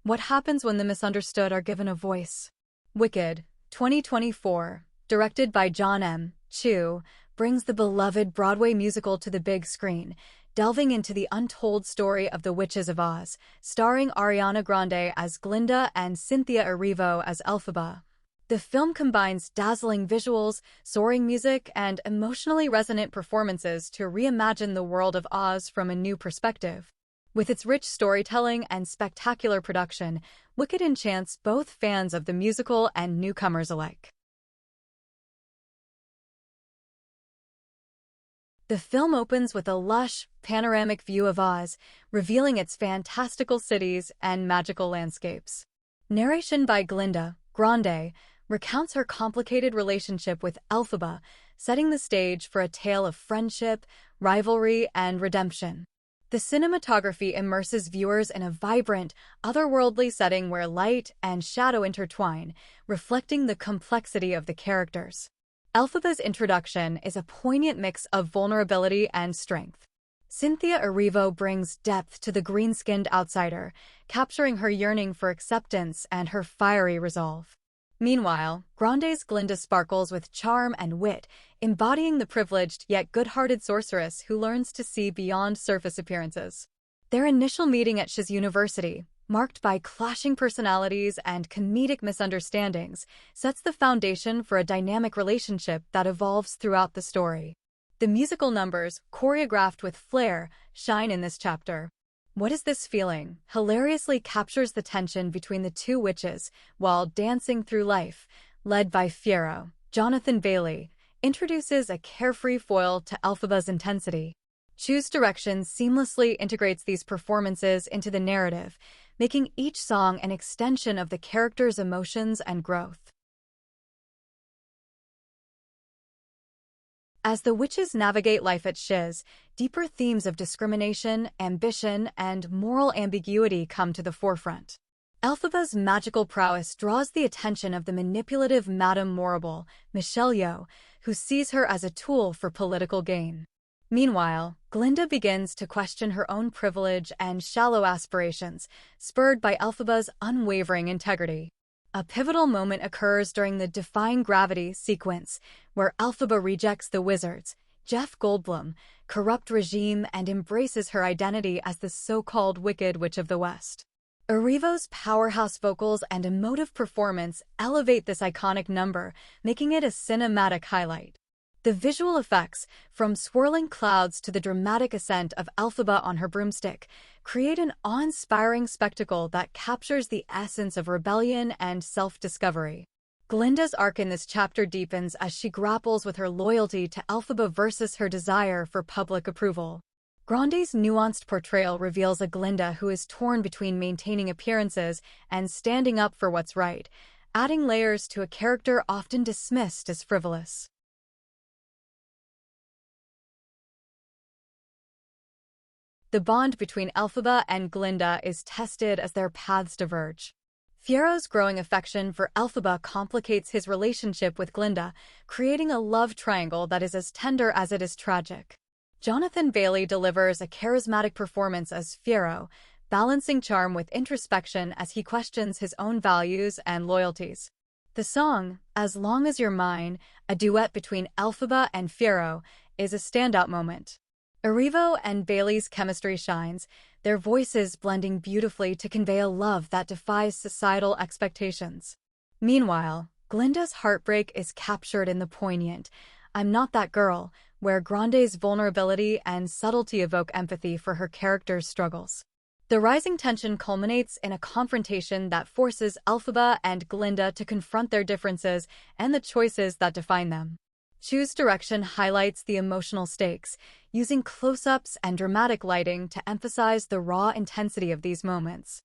What happens when the misunderstood are given a voice? Wicked, 2024, directed by John M. Chu, brings the beloved Broadway musical to the big screen, delving into the untold story of the Witches of Oz, starring Ariana Grande as Glinda and Cynthia Erivo as Elphaba. The film combines dazzling visuals, soaring music, and emotionally resonant performances to reimagine the world of Oz from a new perspective. With its rich storytelling and spectacular production, Wicked enchants both fans of the musical and newcomers alike. The film opens with a lush, panoramic view of Oz, revealing its fantastical cities and magical landscapes. Narration by Glinda, Grande, recounts her complicated relationship with Elphaba, setting the stage for a tale of friendship, rivalry, and redemption. The cinematography immerses viewers in a vibrant, otherworldly setting where light and shadow intertwine, reflecting the complexity of the characters. Elphaba's introduction is a poignant mix of vulnerability and strength. Cynthia Erivo brings depth to the green-skinned outsider, capturing her yearning for acceptance and her fiery resolve. Meanwhile, Grande's Glinda sparkles with charm and wit, embodying the privileged yet good-hearted sorceress who learns to see beyond surface appearances. Their initial meeting at Shiz University, marked by clashing personalities and comedic misunderstandings, sets the foundation for a dynamic relationship that evolves throughout the story. The musical numbers, choreographed with flair, shine in this chapter. What is this feeling? Hilariously captures the tension between the two witches while dancing through life, led by Fiyero. Jonathan Bailey introduces a carefree foil to Elphaba's intensity. Chu's direction seamlessly integrates these performances into the narrative, making each song an extension of the character's emotions and growth. As the witches navigate life at Shiz, deeper themes of discrimination, ambition, and moral ambiguity come to the forefront. Elphaba's magical prowess draws the attention of the manipulative Madame Morrible, Michelle Yeoh, who sees her as a tool for political gain. Meanwhile, Glinda begins to question her own privilege and shallow aspirations, spurred by Elphaba's unwavering integrity. A pivotal moment occurs during the Defying Gravity sequence, where Elphaba rejects the wizard's, Jeff Goldblum, corrupt regime and embraces her identity as the so-called Wicked Witch of the West. Erivo's powerhouse vocals and emotive performance elevate this iconic number, making it a cinematic highlight. The visual effects, from swirling clouds to the dramatic ascent of Elphaba on her broomstick, create an awe-inspiring spectacle that captures the essence of rebellion and self-discovery. Glinda's arc in this chapter deepens as she grapples with her loyalty to Elphaba versus her desire for public approval. Grande's nuanced portrayal reveals a Glinda who is torn between maintaining appearances and standing up for what's right, adding layers to a character often dismissed as frivolous. The bond between Elphaba and Glinda is tested as their paths diverge. Fiyero's growing affection for Elphaba complicates his relationship with Glinda, creating a love triangle that is as tender as it is tragic. Jonathan Bailey delivers a charismatic performance as Fiyero, balancing charm with introspection as he questions his own values and loyalties. The song, As Long As You're Mine, a duet between Elphaba and Fiyero, is a standout moment. Erivo and Bailey's chemistry shines, their voices blending beautifully to convey a love that defies societal expectations. Meanwhile, Glinda's heartbreak is captured in the poignant I'm Not That Girl, where Grande's vulnerability and subtlety evoke empathy for her character's struggles. The rising tension culminates in a confrontation that forces Elphaba and Glinda to confront their differences and the choices that define them. Chu's direction highlights the emotional stakes, using close-ups and dramatic lighting to emphasize the raw intensity of these moments.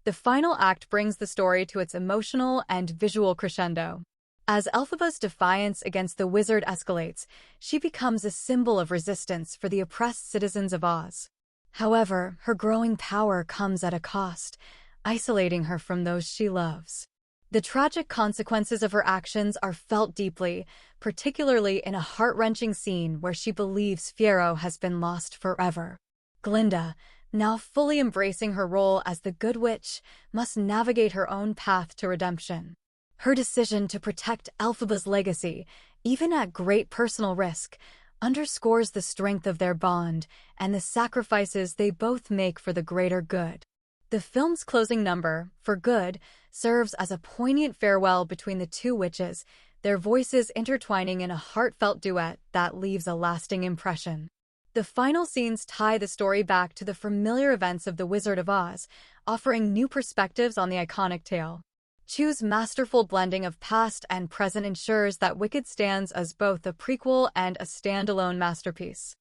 The final act brings the story to its emotional and visual crescendo. As Elphaba's defiance against the wizard escalates, she becomes a symbol of resistance for the oppressed citizens of Oz. However, her growing power comes at a cost, isolating her from those she loves. The tragic consequences of her actions are felt deeply, particularly in a heart-wrenching scene where she believes Fiyero has been lost forever. Glinda, now fully embracing her role as the Good Witch, must navigate her own path to redemption. Her decision to protect Elphaba's legacy, even at great personal risk, underscores the strength of their bond and the sacrifices they both make for the greater good. The film's closing number, For Good, serves as a poignant farewell between the two witches, their voices intertwining in a heartfelt duet that leaves a lasting impression. The final scenes tie the story back to the familiar events of The Wizard of Oz, offering new perspectives on the iconic tale. Chu's masterful blending of past and present ensures that Wicked stands as both a prequel and a standalone masterpiece.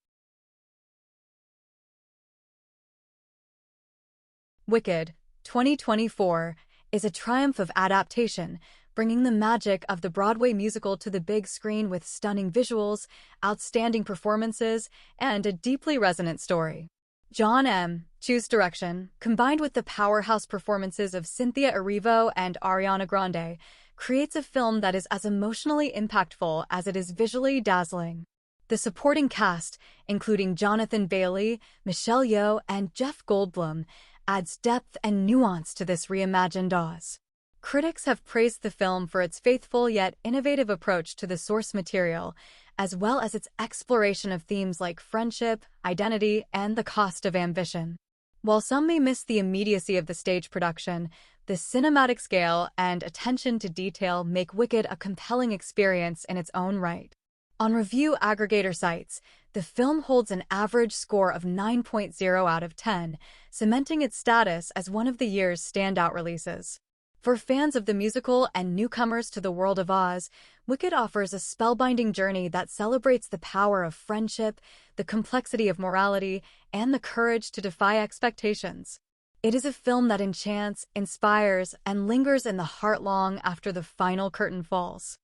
Wicked, 2024, is a triumph of adaptation, bringing the magic of the Broadway musical to the big screen with stunning visuals, outstanding performances, and a deeply resonant story. John M. Chu's direction, combined with the powerhouse performances of Cynthia Erivo and Ariana Grande, creates a film that is as emotionally impactful as it is visually dazzling. The supporting cast, including Jonathan Bailey, Michelle Yeoh, and Jeff Goldblum, adds depth and nuance to this reimagined Oz. Critics have praised the film for its faithful yet innovative approach to the source material, as well as its exploration of themes like friendship, identity, and the cost of ambition. While some may miss the immediacy of the stage production, the cinematic scale and attention to detail make Wicked a compelling experience in its own right. On review aggregator sites, the film holds an average score of 9.0 out of 10, cementing its status as one of the year's standout releases. For fans of the musical and newcomers to the world of Oz, Wicked offers a spellbinding journey that celebrates the power of friendship, the complexity of morality, and the courage to defy expectations. It is a film that enchants, inspires, and lingers in the heart long after the final curtain falls.